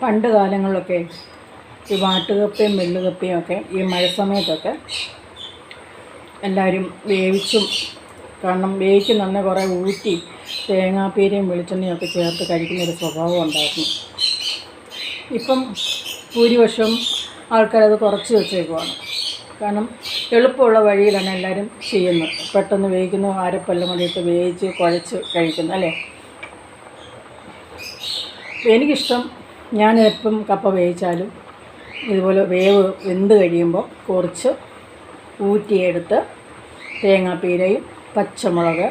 പണ്ട് കാലങ്ങളിലൊക്കെ ഈ വാട്ടുകപ്പയും വെള്ളുകപ്പയും ഒക്കെ ഈ മഴ സമയത്തൊക്കെ എല്ലാവരും വേവിച്ചും, കാരണം വേവിക്കുന്നുണ്ടെ കുറേ ഊറ്റി തേങ്ങാപ്പീരയും വെളിച്ചെണ്ണയും ഒക്കെ ചേർത്ത് കഴിക്കുന്നൊരു സ്വഭാവം ഉണ്ടായിരുന്നു. ഇപ്പം ഭൂരിപക്ഷം ആൾക്കാരത് കുറച്ച് വെച്ചേക്കുവാണ്. കാരണം എളുപ്പമുള്ള വഴിയിലാണ് എല്ലാവരും ചെയ്യുന്നത്. പെട്ടെന്ന് വേവിക്കുന്നു, അരപ്പെല്ലാം കൊണ്ടിട്ട് വേവിച്ച് കുഴച്ച് കഴിക്കുന്നു അല്ലേ. എനിക്കിഷ്ടം, ഞാൻ എപ്പം കപ്പ വേവിച്ചാലും ഇതുപോലെ വേവ് വെന്ത് കഴിയുമ്പോൾ കുറച്ച് ഊറ്റിയെടുത്ത് തേങ്ങാപ്പീരയും പച്ചമുളക്,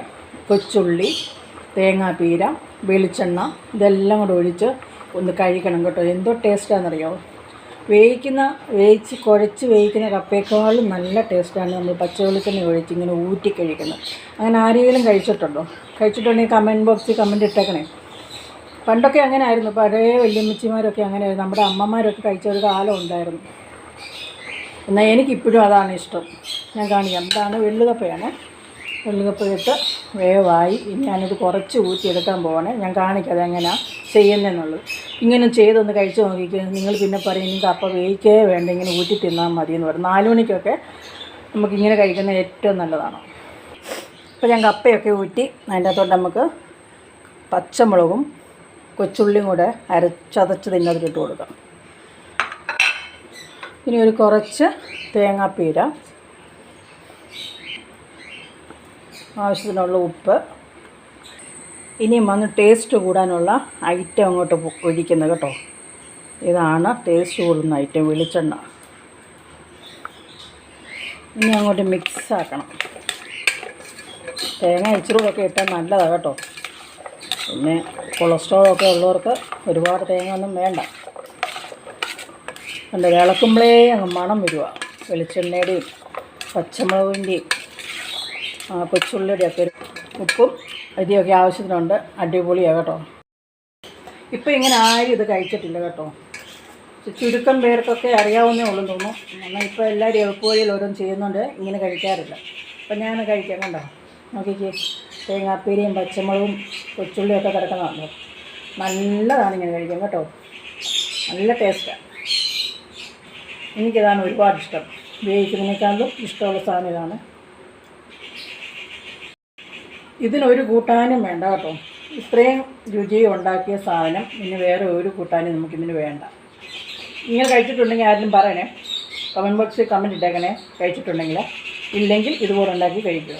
കൊച്ചുള്ളി, തേങ്ങാപ്പീര, വെളിച്ചെണ്ണ ഇതെല്ലാം കൂടെ ഒഴിച്ച് ഒന്ന് കഴിക്കണം കേട്ടോ. എന്തോ ടേസ്റ്റാണെന്നറിയാമോ? വേവിച്ച് കുഴച്ച് വേവിക്കുന്ന കപ്പയേക്കാളും നല്ല ടേസ്റ്റാണ് നമ്മൾ പച്ച വെളിച്ചെണ്ണ ഒഴിച്ച് ഇങ്ങനെ ഊറ്റി കഴിക്കുന്നത്. അങ്ങനെ ആരെങ്കിലും കഴിച്ചിട്ടുണ്ടോ? കഴിച്ചിട്ടുണ്ടെങ്കിൽ കമൻറ്റ് ബോക്സിൽ കമൻറ്റ് ഇട്ടേക്കണേ. പണ്ടൊക്കെ അങ്ങനെ ആയിരുന്നു, പഴയ വല്യമ്മച്ചിമാരൊക്കെ അങ്ങനെ ആയിരുന്നു, നമ്മുടെ അമ്മമാരൊക്കെ കഴിച്ച ഒരു കാലം ഉണ്ടായിരുന്നു. എന്നാൽ എനിക്കിപ്പോഴും അതാണ് ഇഷ്ടം. ഞാൻ കാണിക്കാം. ഇതാണ് വെള്ളുകപ്പയാണ്. വെള്ളുകപ്പ ഇട്ട് വേവായി. ഇനി ഞാനിത് കുറച്ച് ഊറ്റിയെടുക്കാൻ പോകണേ. ഞാൻ കാണിക്കാം അതെങ്ങനെയാണ് ചെയ്യുന്നതെന്നുള്ളത്. ഇങ്ങനെ ചെയ്തൊന്ന് കഴിച്ച് നോക്കിക്കുക. നിങ്ങൾ പിന്നെ പറയും ഇനി കപ്പ വേവിക്കേ വേണ്ട, ഇങ്ങനെ ഊറ്റി തിന്നാൽ മതി എന്ന് പറയും. 4 മണിക്കൊക്കെ നമുക്കിങ്ങനെ കഴിക്കുന്നത് ഏറ്റവും നല്ലതാണ്. ഇപ്പോൾ ഞാൻ കപ്പയൊക്കെ ഊറ്റി അതിൻ്റെ അകത്തോട്ട് നമുക്ക് പച്ചമുളകും കൊച്ചുള്ളിയും കൂടെ ചതച്ച് തിന്നതിലിട്ട് കൊടുക്കാം. ഇനി ഒരു കുറച്ച് തേങ്ങാപ്പീര, ആവശ്യത്തിനുള്ള ഉപ്പ്. ഇനിയും വന്ന് ടേസ്റ്റ് കൂടാനുള്ള ഐറ്റം അങ്ങോട്ട് ഒഴിക്കുന്നത് കേട്ടോ. ഇതാണ് ടേസ്റ്റ് കൂടുന്ന ഐറ്റം, വെളിച്ചെണ്ണ. ഇനി അങ്ങോട്ട് മിക്സ് ആക്കണം. തേങ്ങ ഇച്ചിരൂടെയൊക്കെ ഇട്ടാൽ നല്ലതാണ് കേട്ടോ. പിന്നെ കൊളസ്ട്രോളൊക്കെ ഉള്ളവർക്ക് ഒരുപാട് തേങ്ങ ഒന്നും വേണ്ട. കണ്ട് ഇളക്കുമ്പോഴേ അങ്ങ് മണം വരിക. വെളിച്ചെണ്ണയുടെയും പച്ചമുളകിൻ്റെയും കൊച്ചുള്ളിയുടെയൊക്കെ ഒരു ഉപ്പും അരിയൊക്കെ ആവശ്യത്തിനുണ്ട്. അടിപൊളിയാണ് കേട്ടോ. ഇപ്പോൾ ഇങ്ങനെ ആരും ഇത് കഴിച്ചിട്ടില്ല കേട്ടോ. ചുരുക്കം പേർക്കൊക്കെ അറിയാവുന്നേ ഉള്ളൂ തോന്നുന്നു. എന്നാൽ ഇപ്പോൾ എല്ലാവരും എളുപ്പവഴിയിൽ ഓരോന്നും ചെയ്യുന്നുണ്ട്, ഇങ്ങനെ കഴിക്കാറില്ല. അപ്പം ഞാൻ കഴിക്കാം. കണ്ടോ, നോക്കിക്കേ, തേങ്ങാപ്പീരയും പച്ചമുളകും കൊച്ചുള്ളിയൊക്കെ കിടക്കുന്നതാണല്ലോ. നല്ലതാണ് ഇങ്ങനെ കഴിക്കാൻ കേട്ടോ. നല്ല ടേസ്റ്റാണ്. എനിക്കിതാണ് ഒരുപാട് ഇഷ്ടം. വേവിക്കുന്നതിനേക്കാളും ഇഷ്ടമുള്ള സാധനം ഇതാണ്. ഇതിനൊരു കൂട്ടാനും വേണ്ട കേട്ടോ. ഇത്രയും രുചി ഉണ്ടാക്കിയ സാധനം ഇനി വേറെ ഒരു കൂട്ടാനും നമുക്കിതിന് വേണ്ട. ഇങ്ങനെ കഴിച്ചിട്ടുണ്ടെങ്കിൽ ആരും പറയണേ, കമൻറ്റ് ബോക്സിൽ കമൻറ്റ് ഇട്ടേക്കണേ കഴിച്ചിട്ടുണ്ടെങ്കിൽ. ഇല്ലെങ്കിൽ ഇതുപോലെ ഉണ്ടാക്കി കഴിക്കുക.